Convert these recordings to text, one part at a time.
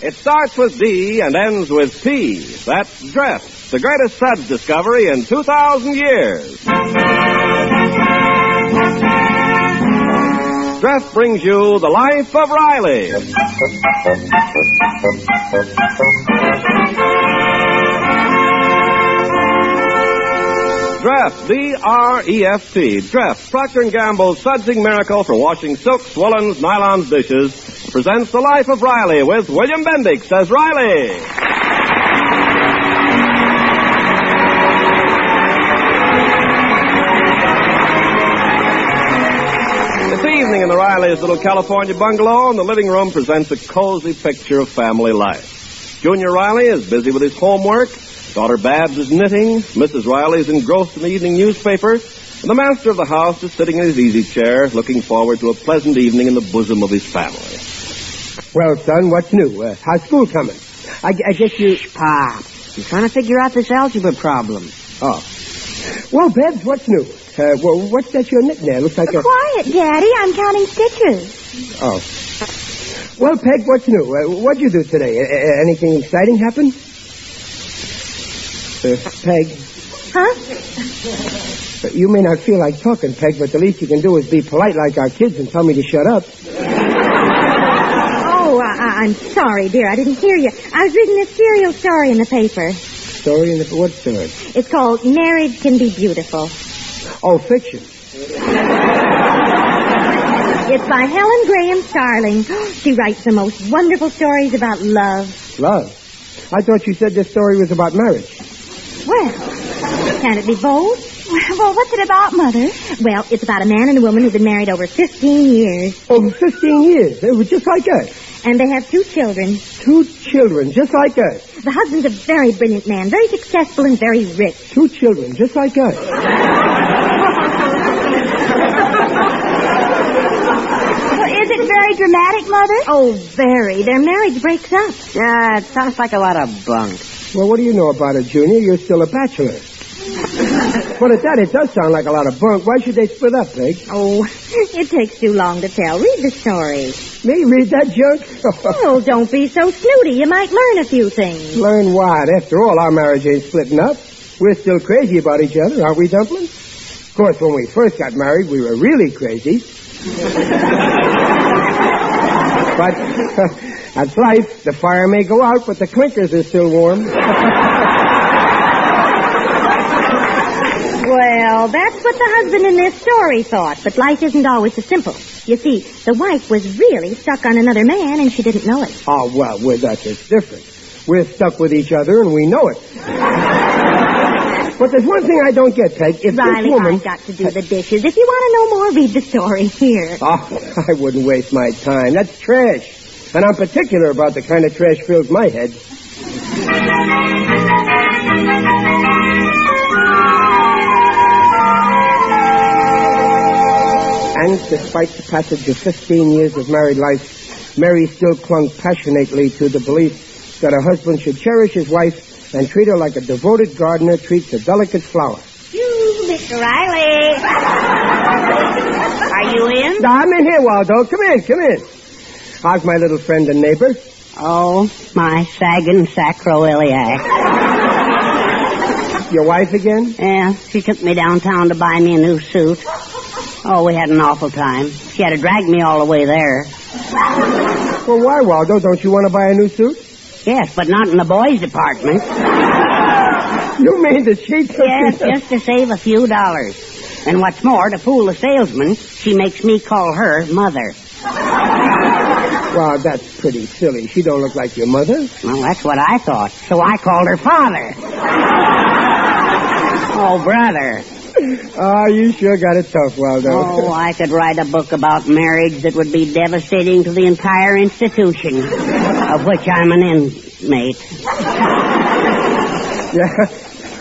It starts with D and ends with T. That's Dress, the greatest suds discovery in 2,000 years. Dress brings you The Life of Riley. Dreft, D-R-E-F-T. Dreft, Procter & Gamble's sudsing miracle for washing silks, woolens, nylons, dishes, presents The Life of Riley with William Bendix as Riley. This evening in the Riley's little California bungalow, the living room presents a cozy picture of family life. Junior Riley is busy with his homework. Daughter Babs is knitting, Mrs. Riley is engrossed in the evening newspaper, and the master of the house is sitting in his easy chair, looking forward to a pleasant evening in the bosom of his family. Well, son, what's new? How's school coming? I guess you... Shh, Pop. I'm trying to figure out this algebra problem. Oh. Well, Babs, what's new? What's that you're knitting there? Looks like a... Quiet, Daddy. I'm counting stitches. Oh. Well, Peg, what'd you do? What'd you do today? Anything exciting happen? Peg. Huh? You may not feel like talking, Peg, but the least you can do is be polite like our kids and tell me to shut up. Oh, I'm sorry, dear. I didn't hear you. I was reading a serial story in the paper. Story in the... What story? It's called Marriage Can Be Beautiful. Oh, fiction. It's by Helen Graham Starling. She writes the most wonderful stories about love. Love? I thought you said this story was about marriage. Well, can it be both? Well, what's it about, Mother? Well, it's about a man and a woman who've been married over 15 years. Over 15 years? It was just like us. And they have 2 children. 2 children, just like us. The husband's a very brilliant man, very successful and very rich. 2 children, just like us. Is it very dramatic, Mother? Oh, very. Their marriage breaks up. It sounds like a lot of bunk. Well, what do you know about it, Junior? You're still a bachelor. But at that, it does sound like a lot of bunk. Why should they split up, Peg? Oh, it takes too long to tell. Read the story. Me read that junk? Oh, don't be so snooty. You might learn a few things. Learn what? After all, our marriage ain't splitting up. We're still crazy about each other, aren't we, Dumpling? Of course, when we first got married, we were really crazy. But that's life. The fire may go out, but the clinkers are still warm. Well, that's what the husband in this story thought, but life isn't always so simple. You see, the wife was really stuck on another man, and she didn't know it. Oh, well, with us it's different. We're stuck with each other, and we know it. But there's one thing I don't get, Peg. If Riley, this woman... I've got to do the dishes. If you want to know more, read the story here. Oh, I wouldn't waste my time. That's trash. And I'm particular about the kind of trash fills my head. And despite the passage of 15 years of married life, Mary still clung passionately to the belief that a husband should cherish his wife and treat her like a devoted gardener treats a delicate flower. You, Mr. Riley. Are you in? I'm in here, Waldo. Come in. How's my little friend and neighbor? Oh, my sagging sacroiliac. Your wife again? Yeah, she took me downtown to buy me a new suit. Oh, we had an awful time. She had to drag me all the way there. Well, why, Waldo? Don't you want to buy a new suit? Yes, but not in the boys' department. You mean that she took... Yes, just to save a few dollars. And what's more, to fool the salesman, she makes me call her Mother. Wow, that's pretty silly. She don't look like your mother. Well, that's what I thought. So I called her Father. Oh, brother. Oh, you sure got it tough, Waldo. Oh, I could write a book about marriage that would be devastating to the entire institution, of which I'm an inmate. Yeah,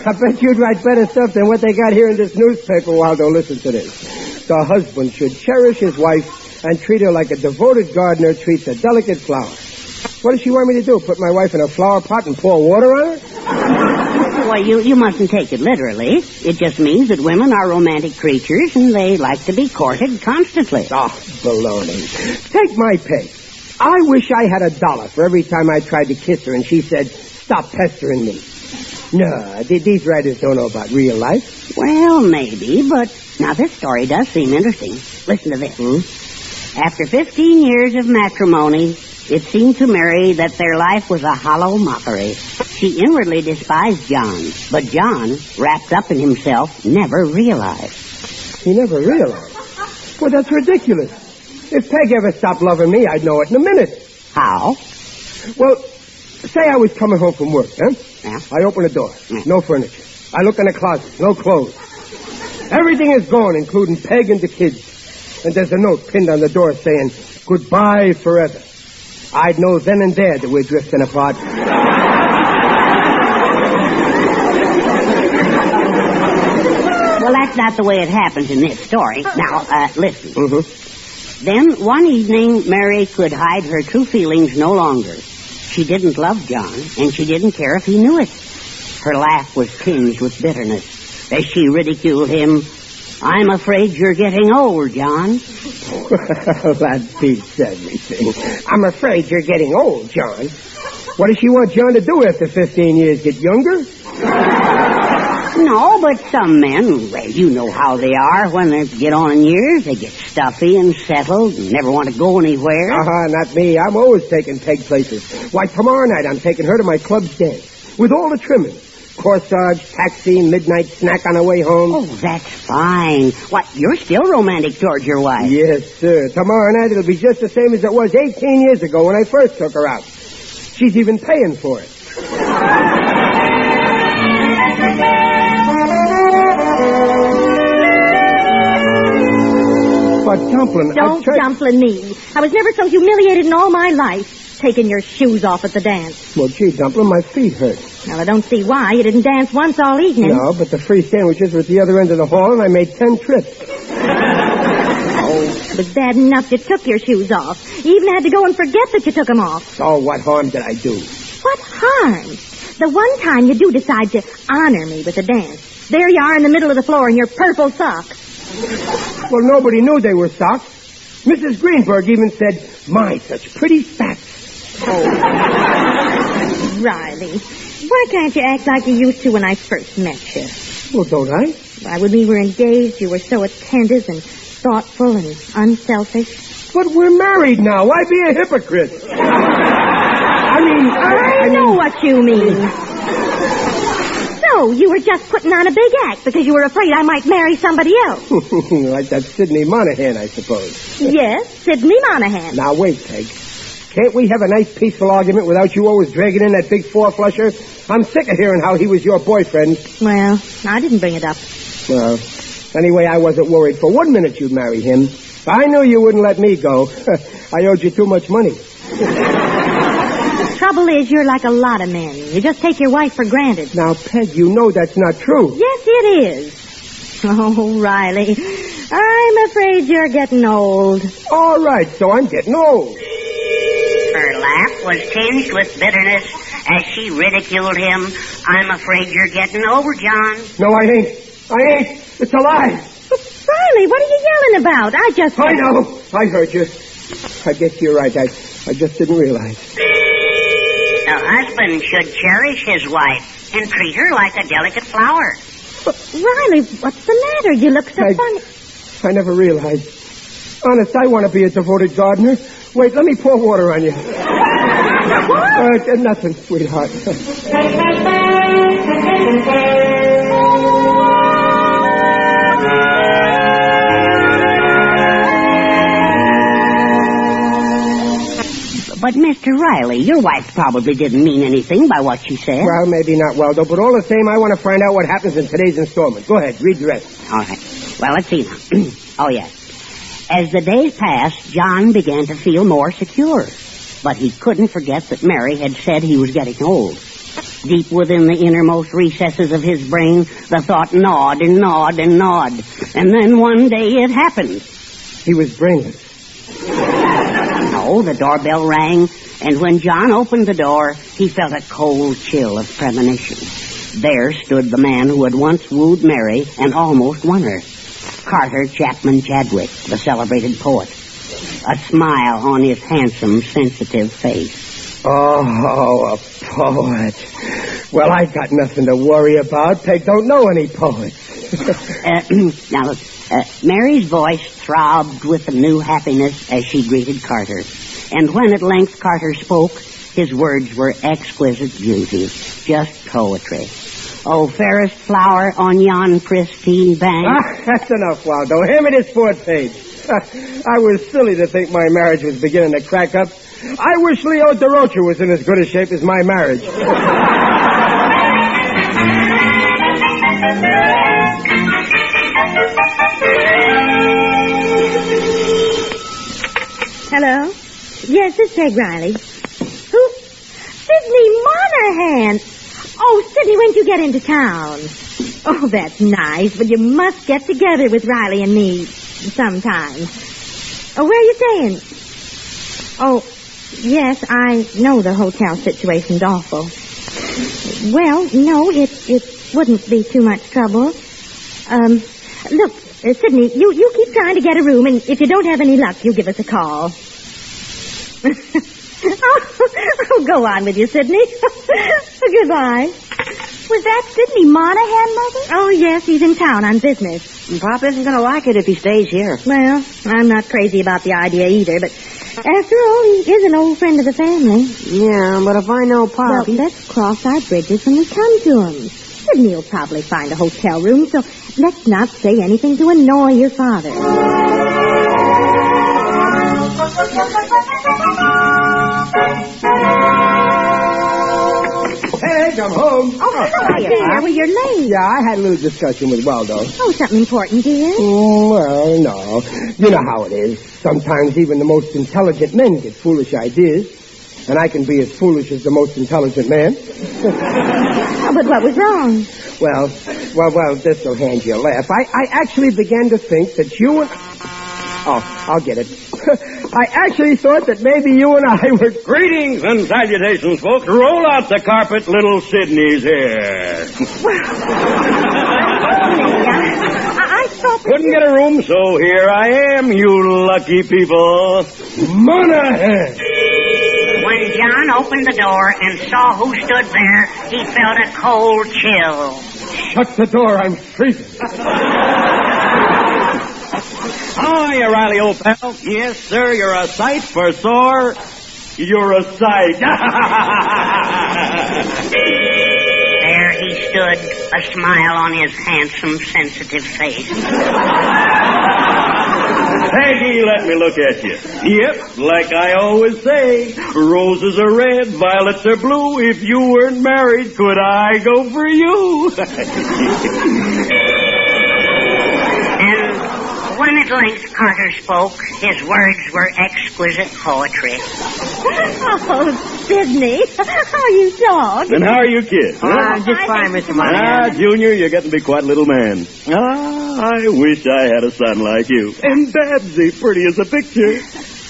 I bet you'd write better stuff than what they got here in this newspaper, Waldo. Listen to this. The husband should cherish his wife and treat her like a devoted gardener treats a delicate flower. What does she want me to do, put my wife in a flower pot and pour water on her? Well, you mustn't take it literally. It just means that women are romantic creatures and they like to be courted constantly. Oh, baloney. Take my pay. I wish I had $1 for every time I tried to kiss her and she said, "Stop pestering me." No, these writers don't know about real life. Well, maybe, but now this story does seem interesting. Listen to this. After 15 years of matrimony, it seemed to Mary that their life was a hollow mockery. She inwardly despised John, but John, wrapped up in himself, never realized. He never realized? Well, that's ridiculous. If Peg ever stopped loving me, I'd know it in a minute. How? Well, say I was coming home from work, huh? Yeah. I open the door. No furniture. I look in the closet. No clothes. Everything is gone, including Peg and the kids. And there's a note pinned on the door saying, "Goodbye forever." I'd know then and there that we're drifting apart. Well, that's not the way it happens in this story. Now, listen. Mm-hmm. Then, one evening, Mary could hide her true feelings no longer. She didn't love John, and she didn't care if he knew it. Her laugh was tinged with bitterness as she ridiculed him. "I'm afraid you're getting old, John." Well, that beats everything. I'm afraid you're getting old, John. What does she want John to do after 15 years? Get younger? No, but some men, well, you know how they are. When they get on in years, they get stuffy and settled and never want to go anywhere. Not me. I'm always taking Peg places. Why, tomorrow night I'm taking her to my club's dance with all the trimmings. Corsage, taxi, midnight snack on the way home. Oh, that's fine. What, you're still romantic towards your wife? Yes, sir. Tomorrow night it'll be just the same as it was 18 years ago when I first took her out. She's even paying for it. But, Dumplin', Don't dumplin' me. I was never so humiliated in all my life, taking your shoes off at the dance. Well, gee, Dumplin', my feet hurt. Well, I don't see why. You didn't dance once all evening. No, but the free sandwiches were at the other end of the hall, and I made 10 trips. Oh, it was bad enough you took your shoes off. You even had to go and forget that you took them off. Oh, what harm did I do? What harm? The one time you do decide to honor me with a dance, there you are in the middle of the floor in your purple socks. Well, nobody knew they were socks. Mrs. Greenberg even said, "My, such pretty spats." Oh, Riley, why can't you act like you used to when I first met you? Well, don't I? Why, when we were engaged, you were so attentive and thoughtful and unselfish. But we're married now. Why be a hypocrite? I know what you mean. So, you were just putting on a big act because you were afraid I might marry somebody else. Like that Sidney Monahan, I suppose. Yes, Sidney Monahan. Now, wait, Peg. Can't we have a nice, peaceful argument without you always dragging in that big four-flusher? I'm sick of hearing how he was your boyfriend. Well, I didn't bring it up. Well, anyway, I wasn't worried for 1 minute you'd marry him. I knew you wouldn't let me go. I owed you too much money. Trouble is, you're like a lot of men. You just take your wife for granted. Now, Peg, you know that's not true. Yes, it is. Oh, Riley, I'm afraid you're getting old. All right, so I'm getting old. Her laugh was tinged with bitterness as she ridiculed him. "I'm afraid you're getting over, John." No, I ain't. It's a lie. Riley, what are you yelling about? I know. I heard you. I guess you're right. I just didn't realize. A husband should cherish his wife and treat her like a delicate flower. But, Riley, what's the matter? You look so funny. I never realized. Honest, I want to be a devoted gardener. Wait, let me pour water on you. What? Nothing, sweetheart. But, Mr. Riley, your wife probably didn't mean anything by what she said. Well, maybe not, Waldo, but all the same, I want to find out what happens in today's installment. Go ahead, read the rest. All right. Well, let's see now. Oh, yes. As the days passed, John began to feel more secure. But he couldn't forget that Mary had said he was getting old. Deep within the innermost recesses of his brain, the thought gnawed and gnawed and gnawed. And then one day it happened. He was brainless. No, the doorbell rang, and when John opened the door, he felt a cold chill of premonition. There stood the man who had once wooed Mary and almost won her. Carter Chapman Chadwick, the celebrated poet. a smile on his handsome, sensitive face. Oh, a poet. Well, I got nothing to worry about. Peg don't know any poets. Now, Mary's voice throbbed with a new happiness as she greeted Carter. And when at length Carter spoke, his words were exquisite beauty, just poetry. Oh, fairest flower on yon pristine bank. That's enough, Waldo. Hand me this fourth page. I was silly to think my marriage was beginning to crack up. I wish Leo DeRocha was in as good a shape as my marriage. Hello? Yes, it's Peg Riley. Who? Sidney Monahan. Oh, Sidney, when did you get into town? Oh, that's nice, but you must get together with Riley and me sometime. Oh, where are you staying? Oh, yes, I know the hotel situation's awful. Well, no, it wouldn't be too much trouble. Look, Sidney, you keep trying to get a room, and if you don't have any luck, you give us a call. Oh, go on with you, Sidney. Goodbye. Was that Sidney Monahan, Mother? Oh, yes, he's in town on business. Pop isn't going to like it if he stays here. Well, I'm not crazy about the idea either, but after all, he is an old friend of the family. Yeah, but if I know Pop... Well, let's cross our bridges when we come to him. Sidney will probably find a hotel room, so let's not say anything to annoy your father. Hey, I'm home. Oh, hiya, dear. Well, you're late. Yeah, I had a little discussion with Waldo. Oh, something important, dear? Well, no. You know how it is. Sometimes even the most intelligent men get foolish ideas. And I can be as foolish as the most intelligent man. Oh, but what was wrong? Well, this will hand you a laugh. I actually began to think that you and... Oh, I'll get it. I actually thought that maybe you and I were... Greetings and salutations, folks. Roll out the carpet. Little Sidney's here. I thought... Couldn't get a room, so here I am, you lucky people. Monahan! When John opened the door and saw who stood there, he felt a cold chill. Shut the door, I'm freezing. How are you, Riley, old pal? Yes, sir, you're a sight for sore. You're a sight. There he stood, a smile on his handsome, sensitive face. Peggy, let me look at you. Yep, like I always say, roses are red, violets are blue. If you weren't married, could I go for you? And when at length Carter spoke, his words were exquisite poetry. Oh, Sidney, how are you, dog? And how are you, kid? I'm just fine, Mr. Monahan. Junior, you're getting to be quite a little man. I wish I had a son like you. And Babsy, pretty as a picture.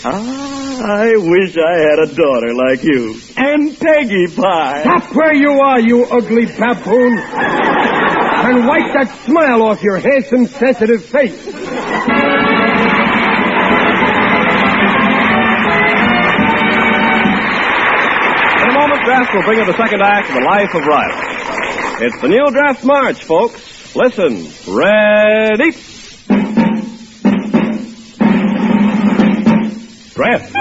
I wish I had a daughter like you. And Peggy Pie. Stop where you are, you ugly baboon. And wipe that smile off your handsome, sensitive face. In a moment, Draft will bring you the second act of The Life of Riley. It's the new Draft March, folks. Listen. Ready? Draft.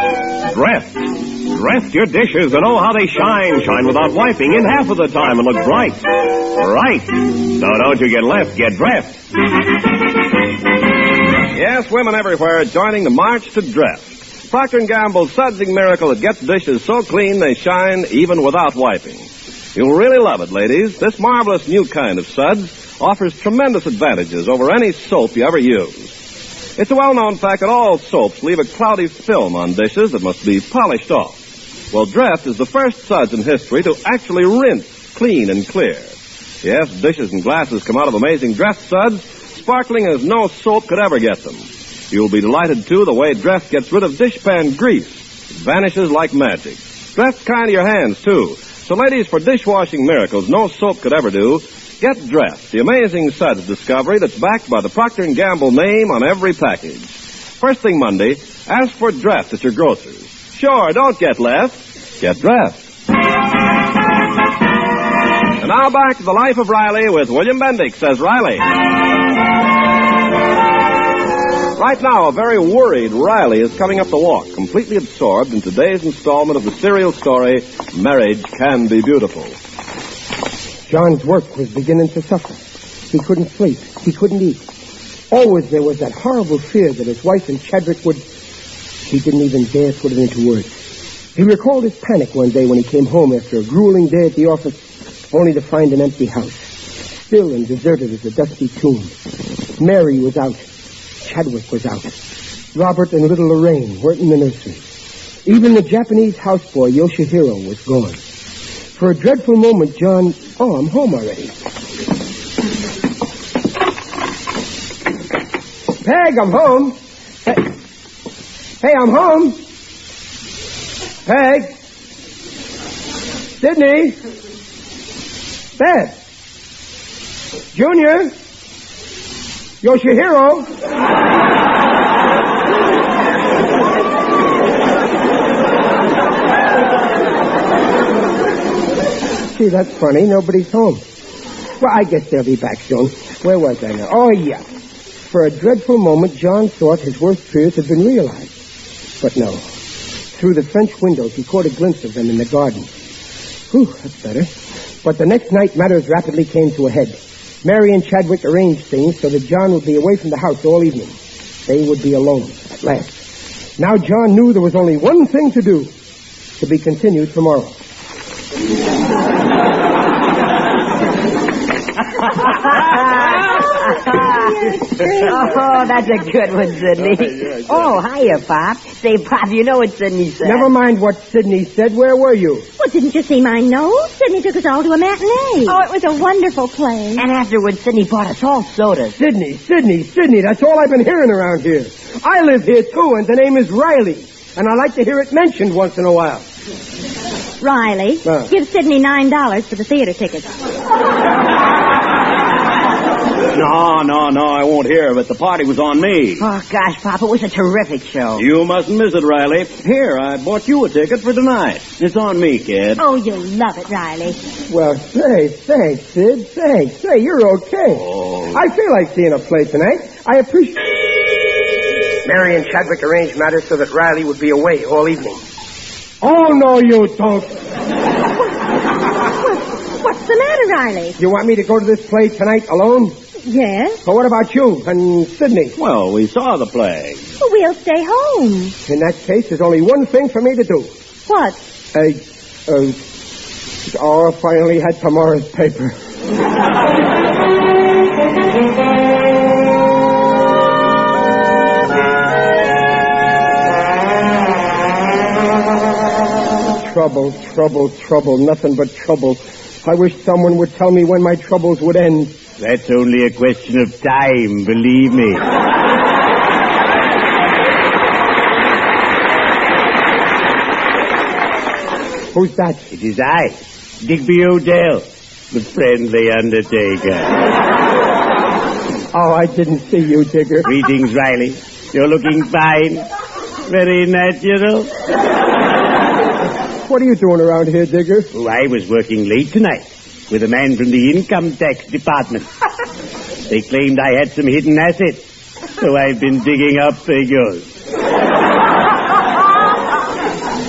Draft your dishes and oh, how they shine. Shine without wiping in half of the time and look bright. Right. So don't you get left, get Draft. Yes, women everywhere are joining the march to Draft. Procter & Gamble's sudsing miracle that gets dishes so clean they shine even without wiping. You'll really love it, ladies. This marvelous new kind of suds offers tremendous advantages over any soap you ever use. It's a well-known fact that all soaps leave a cloudy film on dishes that must be polished off. Well, Draft is the first suds in history to actually rinse clean and clear. Yes, dishes and glasses come out of amazing Draft suds, sparkling as no soap could ever get them. You'll be delighted, too, the way Draft gets rid of dishpan grease. It vanishes like magic. Draft's kind to your hands, too. So, ladies, for dishwashing miracles no soap could ever do, get Draft, the amazing suds discovery that's backed by the Procter & Gamble name on every package. First thing Monday, Ask for dressed at your grocer's. Sure, don't get left. Get dressed. And now back to the Life of Riley with William Bendix as Riley. Right now, a very worried Riley is coming up the walk, completely absorbed in today's installment of the serial story, Marriage Can Be Beautiful. John's work was beginning to suffer. He couldn't sleep. He couldn't eat. Always there was that horrible fear that his wife and Chadwick would... He didn't even dare put it into words. He recalled his panic one day when he came home after a grueling day at the office, only to find an empty house, still and deserted as a dusty tomb. Mary was out. Chadwick was out. Robert and little Lorraine weren't in the nursery. Even the Japanese houseboy, Yoshihiro, was gone. For a dreadful moment, John... Oh, I'm home already. Peg, I'm home. Hey, I'm home. Peg. Sidney. Beth. Junior. Yoshihiro. See, that's funny. Nobody's home. Well, I guess they'll be back soon. Where was I now? Oh, yeah. For a dreadful moment, John thought his worst fears had been realized. But no. Through the French windows, he caught a glimpse of them in the garden. Whew, that's better. But the next night, matters rapidly came to a head. Mary and Chadwick arranged things so that John would be away from the house all evening. They would be alone, at last. Now John knew there was only one thing to do. To be continued tomorrow. Oh, that's a good one, Sidney. Oh, hiya, Pop. Say, Pop, you know what Sidney said. Never mind what Sidney said. Where were you? Well, didn't you see my nose? Sidney took us all to a matinee. Oh, it was a wonderful play. And afterwards, Sidney bought us all sodas. Sidney. That's all I've been hearing around here. I live here, too, and the name is Riley. And I like to hear it mentioned once in a while. Riley, give Sidney $9 for the theater tickets. No, I won't hear of it. The party was on me. Oh, gosh, Pop, it was a terrific show. You mustn't miss it, Riley. Here, I bought you a ticket for tonight. It's on me, kid. Oh, you'll love it, Riley. Well, thanks, Sid. Thanks. Say, you're okay. Oh. I feel like seeing a play tonight. I appreciate... Mary and Chadwick arranged matters so that Riley would be away all evening. Oh, no, you don't. What's the matter, Riley? You want me to go to this play tonight alone? Yes. Well, what about you and Sidney? Well, we saw the play. Well, we'll stay home. In that case, there's only one thing for me to do. What? I finally had tomorrow's paper. Trouble, nothing but trouble. I wish someone would tell me when my troubles would end. That's only a question of time, believe me. Who's that? It is I, Digby Odell, the friendly undertaker. Oh, I didn't see you, Digger. Greetings, Riley. You're looking fine. Very natural. What are you doing around here, Digger? Oh, I was working late tonight with a man from the income tax department. They claimed I had some hidden assets, so I've been digging up figures.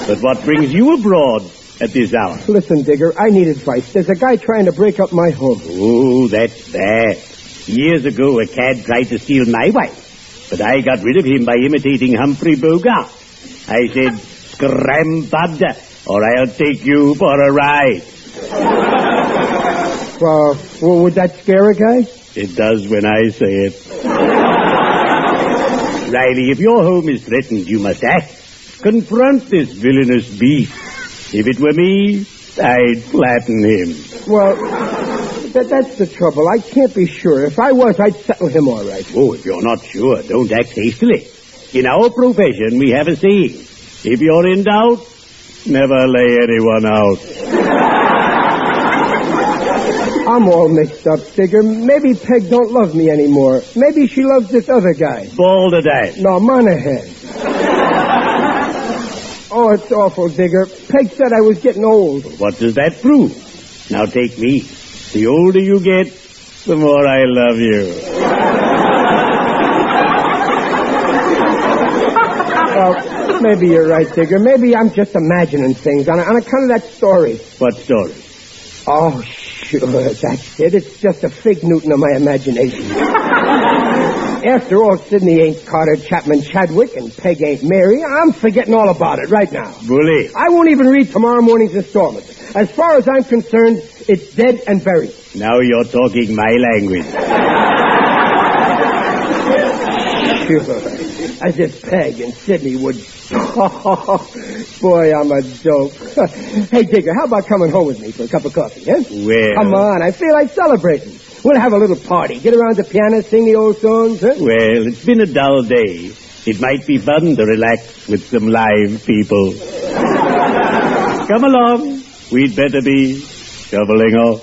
But what brings you abroad at this hour? Listen, Digger, I need advice. There's a guy trying to break up my home. Oh, that's bad. Years ago, a cad tried to steal my wife, but I got rid of him by imitating Humphrey Bogart. I said, "Scram, bud, or I'll take you for a ride." Well, would that scare a guy? It does when I say it. Riley, if your home is threatened, you must act. Confront this villainous beast. If it were me, I'd flatten him. Well, that's the trouble. I can't be sure. If I was, I'd settle him all right. Oh, if you're not sure, don't act hastily. In our profession, we have a saying. If you're in doubt, never lay anyone out. I'm all mixed up, Digger. Maybe Peg don't love me anymore. Maybe she loves this other guy. Balderdash. No, Monahan. Oh, it's awful, Digger. Peg said I was getting old. What does that prove? Now take me. The older you get, the more I love you. Well, maybe you're right, Digger. Maybe I'm just imagining things on account of that story. What story? Oh, sure, that's it. It's just a fig Newton of my imagination. After all, Sidney ain't Carter Chapman Chadwick and Peg ain't Mary. I'm forgetting all about it right now. Bully. I won't even read tomorrow morning's installment. As far as I'm concerned, it's dead and buried. Now you're talking my language. Sure. As if Peg and Sidney would... Oh, boy, I'm a dope. Hey, Digger, how about coming home with me for a cup of coffee, eh? Well... Come on, I feel like celebrating. We'll have a little party. Get around the piano, sing the old songs, huh? Well, it's been a dull day. It might be fun to relax with some live people. Come along. We'd better be shoveling off.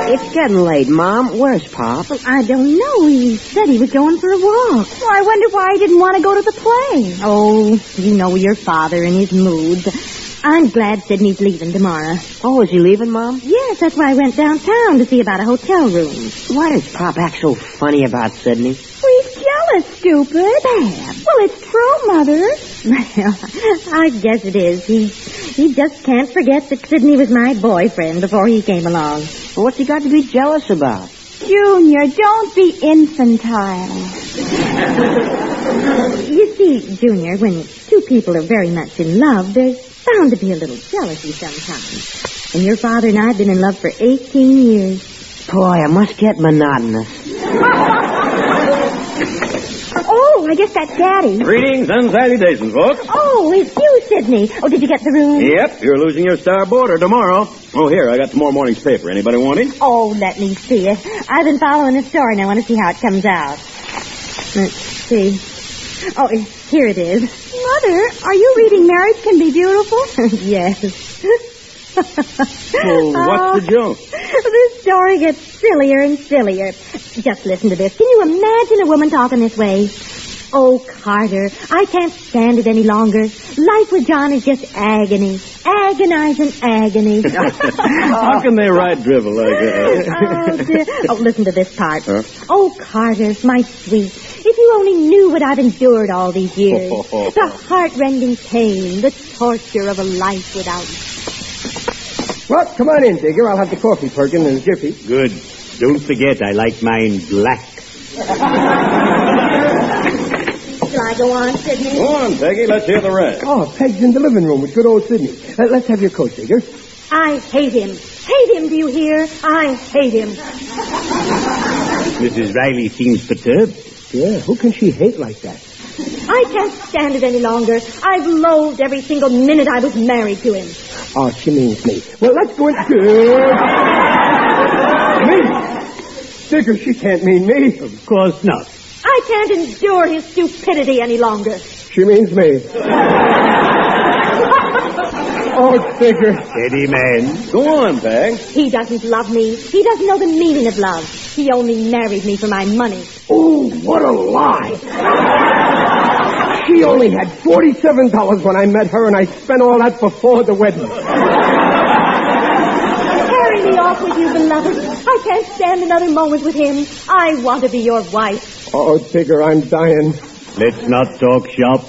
It's getting late, Mom. Where's Pop? Well, I don't know. He said he was going for a walk. Well, I wonder why he didn't want to go to the play. Oh, you know your father and his moods. I'm glad Sidney's leaving tomorrow. Oh, is he leaving, Mom? Yes, that's why I went downtown to see about a hotel room. Why does Pop act so funny about Sidney? Well, he's jealous, stupid. Well, it's true, Mother. Well, I guess it is. He just can't forget that Sidney was my boyfriend before he came along. Well, what's he got to be jealous about? Junior, don't be infantile. You see, Junior, when two people are very much in love, there's bound to be a little jealousy sometimes. And your father and I have been in love for 18 years. Boy, it must get monotonous. Oh, I guess that's Daddy. Greetings and salutations, folks. Oh, it's you, Sidney. Oh, did you get the room? Yep, you're losing your star boarder tomorrow. Oh, here, I got tomorrow morning's paper. Anybody want it? Oh, let me see it. I've been following the story and I want to see how it comes out. Let's see. Oh, here it is. Mother, are you reading Marriage Can Be Beautiful? Yes. Well, what's the joke? This story gets sillier and sillier. Just listen to this. Can you imagine a woman talking this way? Oh, Carter, I can't stand it any longer. Life with John is just agony. Agonizing agony. How can they write drivel like that? Oh, dear. Oh, listen to this part. Huh? Oh, Carter, my sweet, if you only knew what I've endured all these years. The heart-rending pain, the torture of a life without... Well, come on in, Digger. I'll have the coffee perking in a jiffy. Good. Don't forget, I like mine black. Shall I go on, Sidney? Go on, Peggy. Let's hear the rest. Oh, Peg's in the living room with good old Sidney. Let's have your coat, Digger. I hate him. Hate him, do you hear? I hate him. Mrs. Riley seems perturbed. Yeah, who can she hate like that? I can't stand it any longer. I've loathed every single minute I was married to him. Oh, she means me. Well, let's go in... Me? Digger, she can't mean me. Of course not. I can't endure his stupidity any longer. She means me. Oh, Digger. Steady, man. Go on, Peg. He doesn't love me. He doesn't know the meaning of love. He only married me for my money. Oh, what a lie. She only had $47 when I met her, and I spent all that before the wedding. Carry me off with you, beloved. I can't stand another moment with him. I want to be your wife. Oh, Digger, I'm dying. Let's not talk shop.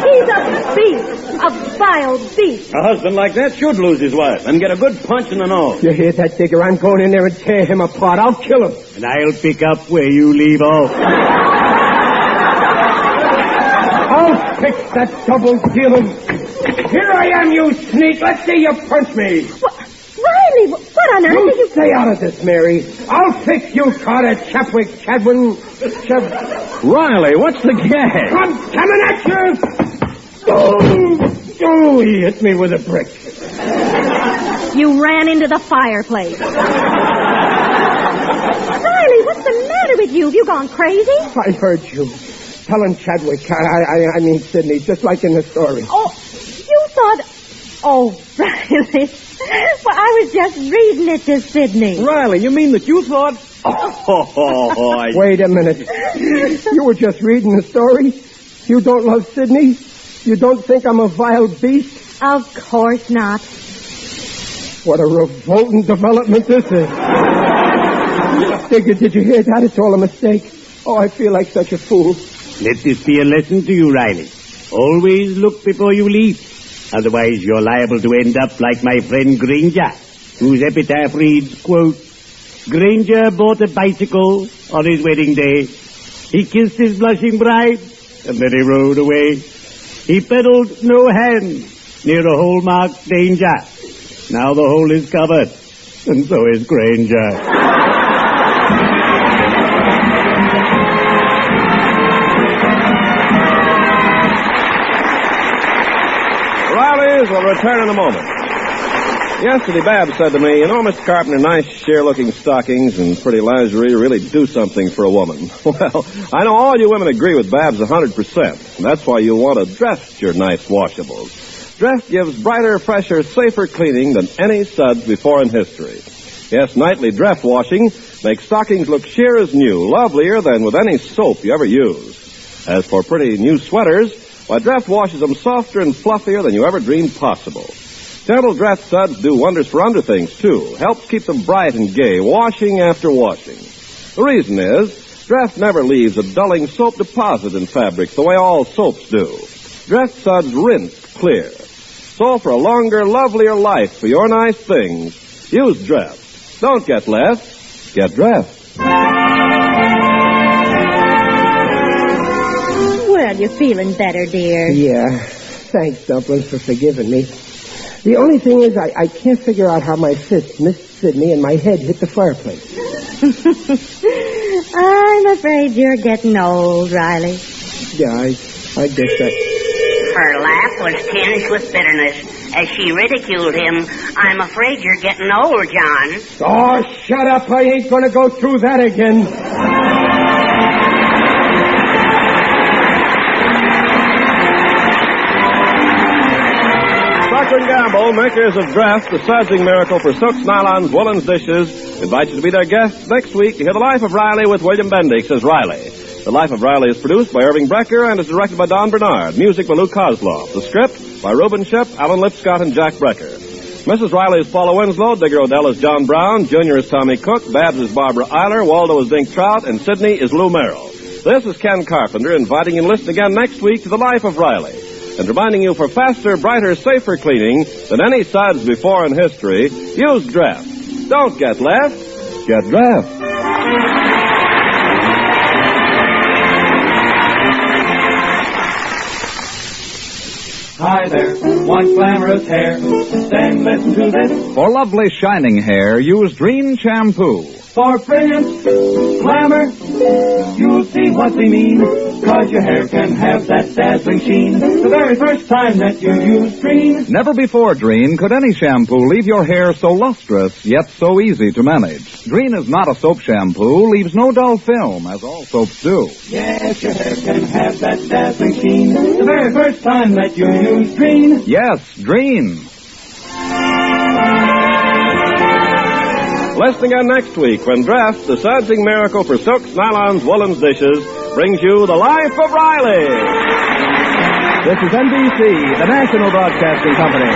He's a beast. A vile beast. A husband like that should lose his wife and get a good punch in the nose. You hear that, Digger? I'm going in there and tear him apart. I'll kill him. And I'll pick up where you leave off. I'll fix that double dealing. Here I am, you sneak. Let's see you punch me. Riley, what on earth You are you... stay out of this, Mary. I'll fix you, Carter Chapwick Chadwin. Riley, what's the gag? I'm coming at you. Oh, he hit me with a brick. You ran into the fireplace. Riley, what's the matter with you? Have you gone crazy? I heard you. Helen Chadwick. I mean Sidney, just like in the story. Oh, you thought... Oh, Riley. Well, I was just reading it to Sidney. Riley, you mean that you thought... Wait a minute. You were just reading the story? You don't love Sidney? You don't think I'm a vile beast? Of course not. What a revolting development this is. Digger, did you hear that? It's all a mistake. Oh, I feel like such a fool. Let this be a lesson to you, Riley. Always look before you leap. Otherwise, you're liable to end up like my friend Granger, whose epitaph reads, quote, Granger bought a bicycle on his wedding day. He kissed his blushing bride, and then he rode away. He pedaled no hand near a hole-marked danger. Now the hole is covered, and so is Granger. Riley's will return in a moment. Yesterday, Babs said to me, you know, Mr. Carpenter, nice, sheer-looking stockings and pretty lingerie really do something for a woman. Well, I know all you women agree with Babs 100%. That's why you want to dress your nice washables. Dress gives brighter, fresher, safer cleaning than any suds before in history. Yes, nightly Dreft washing makes stockings look sheer as new, lovelier than with any soap you ever use. As for pretty new sweaters, why, Dreft washes them softer and fluffier than you ever dreamed possible. Gentle Dreft suds do wonders for under things, too. Helps keep them bright and gay, washing after washing. The reason is, Dreft never leaves a dulling soap deposit in fabrics the way all soaps do. Dreft suds rinse clear. So for a longer, lovelier life for your nice things, use Dreft. Don't get left, get Dreft. Well, you're feeling better, dear. Yeah. Thanks, Dumplings, for forgiving me. The only thing is I can't figure out how my fist missed Sidney and my head hit the fireplace. I'm afraid you're getting old, Riley. Yeah, I guess that... Her laugh was tinged with bitterness as she ridiculed him. I'm afraid you're getting old, John. Oh, shut up. I ain't going to go through that again. Procter & Gamble, makers of Dreft, the sudsing miracle for silks, nylons, woolens, dishes, invite you to be their guests next week to hear The Life of Riley with William Bendix as Riley. The Life of Riley is produced by Irving Brecker and is directed by Don Bernard. Music by Lou Kozloff. The script by Reuben Ship, Alan Lipscott, and Jack Brecker. Mrs. Riley is Paula Winslow, Digger Odell is John Brown, Junior is Tommy Cook, Babs is Barbara Eiler, Waldo is Dink Trout, and Sidney is Lou Merrill. This is Ken Carpenter inviting you to listen again next week to The Life of Riley. And reminding you for faster, brighter, safer cleaning than any suds before in history, use Dreft. Don't get left, get Dreft. Hi there, want glamorous hair? Then listen to this. For lovely shining hair, use Dreen shampoo. For brilliance, glamour, you'll see what we mean. 'Cause your hair can have that dazzling sheen the very first time that you use Dreen. Never before, Dreen, could any shampoo leave your hair so lustrous, yet so easy to manage. Dreen is not a soap shampoo, leaves no dull film, as all soaps do. Yes, your hair can have that dazzling sheen the very first time that you use Dreen. Yes, Dreen. Listen again next week when Dreft, the sudsing miracle for silks, nylons, woolens, dishes, brings you The Life of Riley. This is NBC, the National Broadcasting Company.